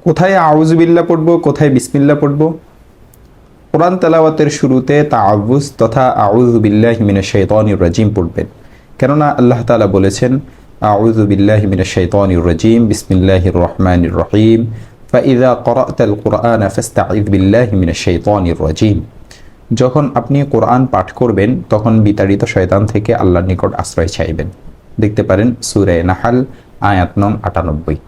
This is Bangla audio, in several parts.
কোথায় আউযুবিল্লাহ পড়ব, কোথায় বিসমিল্লাহ পড়ব? কোরআন তেলাওয়াতের শুরুতে তাআউযুজ তথা আউযু বিল্লাহি মিনাশ শাইতানির রাজিম পড়বেন, কেননা আল্লাহ তাআলা বলেছেন আউযু বিল্লাহি মিনাশ শাইতানির রাজিম বিসমিল্লাহির রহমানির রহিম ফাইযা ক্বরা'তাল কুরআনা ফাস্তাইয বিল্লাহি মিনাশ শাইতানির রাজিম। যখন আপনি কোরআন পাঠ করবেন তখন বিতাড়িত শয়তান থেকে আল্লাহর নিকট আশ্রয় চাইবেন। দেখতে পারেন সূরা নাহাল আয়াত নং ৯৮।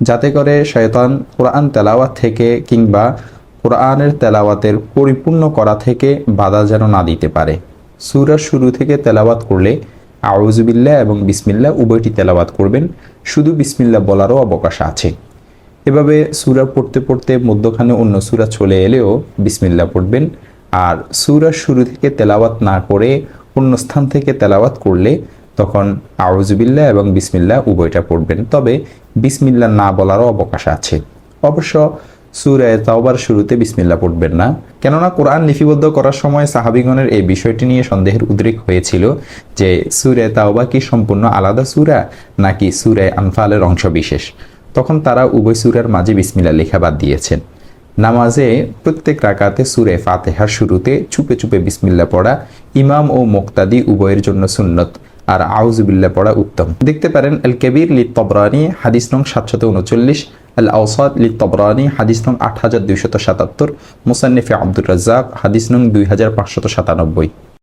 যাতে করে শয়তান কোরআন তেলাওয়াত থেকে কিংবা কোরআনের তেলাওয়াতের পরিপূর্ণ করা থেকে বাধা যেন না দিতে পারে। সূরার শুরু থেকে তেলাওয়াত করলে আউযুবিল্লাহ এবং বিসমিল্লাহ উভয়টি তেলাওয়াত করবেন, শুধু বিসমিল্লাহ বলারও অবকাশ আছে। এভাবে সূরা পড়তে পড়তে মধ্যখানে অন্য সূরা চলে এলেও বিসমিল্লাহ পড়বেন, আর সূরার শুরু থেকে তেলাওয়াত না করে অন্য স্থান থেকে তেলাওয়াত করলে তখন আউযুবিল্লাহ এবং বিসমিল্লাহ উভয়টা পড়বেন, তবে বিসমিল্লাহ না বলারও অবকাশ আছে। অবশ্য সূরা তাওবার শুরুতে বিসমিল্লাহ পড়বেন না, কেননা কোরআন লিপিবদ্ধ করার সময় সাহাবীগণের এই বিষয়টি নিয়ে সন্দেহের উদ্রেক হয়েছিল যে সূরা তাওবা কি সম্পূর্ণ আলাদা সূরা নাকি সূরা আনফালের অংশ বিশেষ। তখন তারা উভয় সূরার মাঝে বিসমিল্লাহ লেখা বাদ দিয়েছেন। নামাজে প্রত্যেক রাকাতে সূরা ফাতিহার শুরুতে চুপে চুপে বিসমিল্লাহ পড়া ইমাম ও মুক্তাদি উভয়ের জন্য সুন্নত, আর আউযুবিল্লাহ পড়া উত্তম। দেখতে পারেন আল কবির লিত তবরানি হাদিস নং ৭৩৯, আল আওসাত লিত তবরানি হাদিস নং ৮২৭৭, মুসান্নিফে আব্দুর রাজ্জাক হাদিস নং ২৫৯৭।